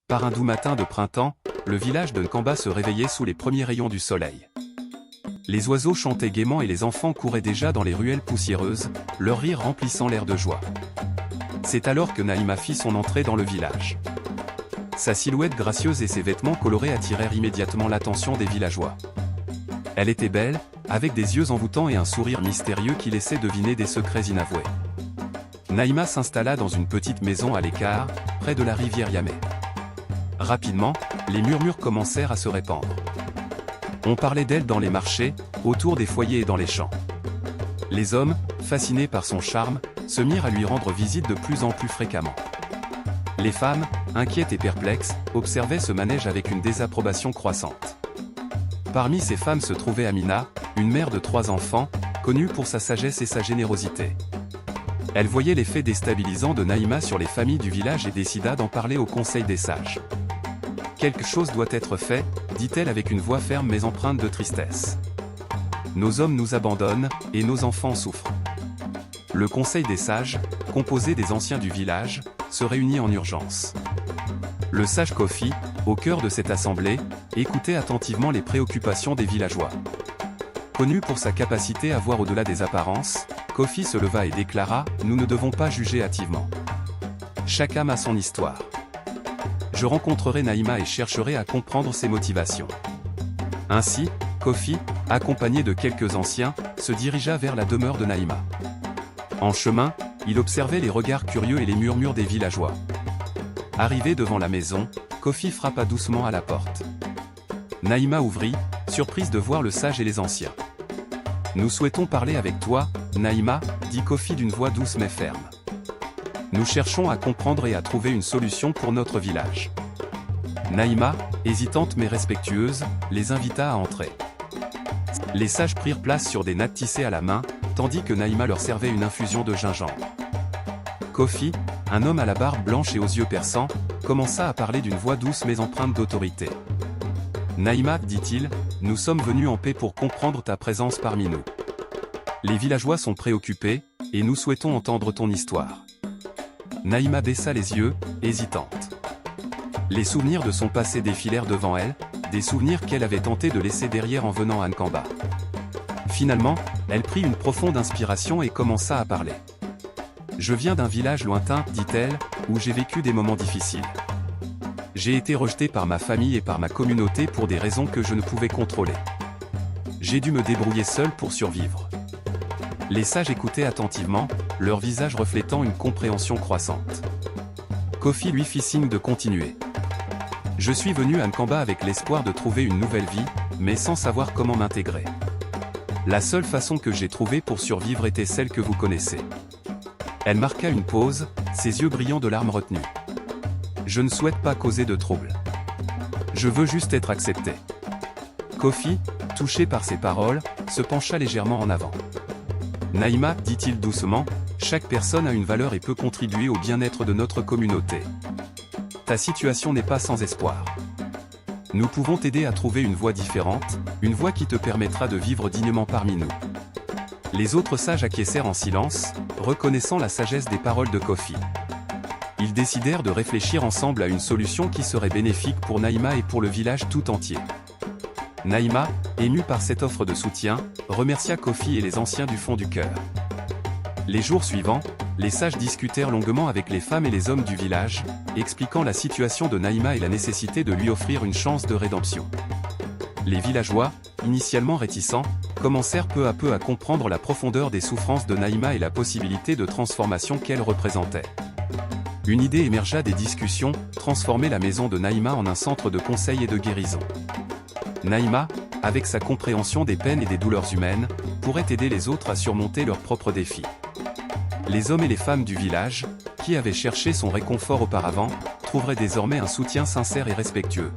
Par un doux matin de printemps, le village de Nkamba se réveillait sous les premiers rayons du soleil. Les oiseaux chantaient gaiement et les enfants couraient déjà dans les ruelles poussiéreuses, leur rire remplissant l'air de joie. C'est alors que Naïma fit son entrée dans le village. Sa silhouette gracieuse et ses vêtements colorés attirèrent immédiatement l'attention des villageois. Elle était belle, avec des yeux envoûtants et un sourire mystérieux qui laissait deviner des secrets inavoués. Naïma s'installa dans une petite maison à l'écart, près de la rivière Yamé. Rapidement, les murmures commencèrent à se répandre. On parlait d'elle dans les marchés, autour des foyers et dans les champs. Les hommes, fascinés par son charme, se mirent à lui rendre visite de plus en plus fréquemment. Les femmes, inquiètes et perplexes, observaient ce manège avec une désapprobation croissante. Parmi ces femmes se trouvait Amina, une mère de 3 enfants, connue pour sa sagesse et sa générosité. Elle voyait l'effet déstabilisant de Naïma sur les familles du village et décida d'en parler au conseil des sages. Quelque chose doit être fait, dit-elle avec une voix ferme mais empreinte de tristesse. Nos hommes nous abandonnent, et nos enfants souffrent. Le conseil des sages, composé des anciens du village, se réunit en urgence. Le sage Kofi, au cœur de cette assemblée, écoutait attentivement les préoccupations des villageois. Connu pour sa capacité à voir au-delà des apparences, Kofi se leva et déclara « Nous ne devons pas juger hâtivement. Chaque âme a son histoire. Je rencontrerai Naïma et chercherai à comprendre ses motivations. » Ainsi, Kofi, accompagné de quelques anciens, se dirigea vers la demeure de Naïma. En chemin, il observait les regards curieux et les murmures des villageois. Arrivé devant la maison, Kofi frappa doucement à la porte. Naïma ouvrit, surprise de voir le sage et les anciens. « Nous souhaitons parler avec toi, Naïma, » dit Kofi d'une voix douce mais ferme. « Nous cherchons à comprendre et à trouver une solution pour notre village. » Naïma, hésitante mais respectueuse, les invita à entrer. Les sages prirent place sur des nattes tissées à la main, tandis que Naïma leur servait une infusion de gingembre. Kofi, un homme à la barbe blanche et aux yeux perçants, commença à parler d'une voix douce mais empreinte d'autorité. « Naïma, dit-il, nous sommes venus en paix pour comprendre ta présence parmi nous. Les villageois sont préoccupés, et nous souhaitons entendre ton histoire. » Naïma baissa les yeux, hésitante. Les souvenirs de son passé défilèrent devant elle, des souvenirs qu'elle avait tenté de laisser derrière en venant à Nkamba. Finalement, elle prit une profonde inspiration et commença à parler. « Je viens d'un village lointain, dit-elle, où j'ai vécu des moments difficiles. J'ai été rejetée par ma famille et par ma communauté pour des raisons que je ne pouvais contrôler. J'ai dû me débrouiller seule pour survivre. » Les sages écoutaient attentivement, leur visage reflétant une compréhension croissante. Kofi lui fit signe de continuer. « Je suis venu à Nkamba avec l'espoir de trouver une nouvelle vie, mais sans savoir comment m'intégrer. La seule façon que j'ai trouvée pour survivre était celle que vous connaissez. » Elle marqua une pause, ses yeux brillants de larmes retenues. « Je ne souhaite pas causer de trouble. Je veux juste être accepté. » Kofi, touché par ces paroles, se pencha légèrement en avant. « Naïma, dit-il doucement, chaque personne a une valeur et peut contribuer au bien-être de notre communauté. Ta situation n'est pas sans espoir. Nous pouvons t'aider à trouver une voie différente, une voie qui te permettra de vivre dignement parmi nous. » Les autres sages acquiescèrent en silence, reconnaissant la sagesse des paroles de Kofi. Ils décidèrent de réfléchir ensemble à une solution qui serait bénéfique pour Naïma et pour le village tout entier. Naïma, émue par cette offre de soutien, remercia Kofi et les anciens du fond du cœur. Les jours suivants, les sages discutèrent longuement avec les femmes et les hommes du village, expliquant la situation de Naïma et la nécessité de lui offrir une chance de rédemption. Les villageois, initialement réticents, commencèrent peu à peu à comprendre la profondeur des souffrances de Naïma et la possibilité de transformation qu'elle représentait. Une idée émergea des discussions, transformer la maison de Naïma en un centre de conseil et de guérison. Naïma, avec sa compréhension des peines et des douleurs humaines, pourrait aider les autres à surmonter leurs propres défis. Les hommes et les femmes du village, qui avaient cherché son réconfort auparavant, trouveraient désormais un soutien sincère et respectueux.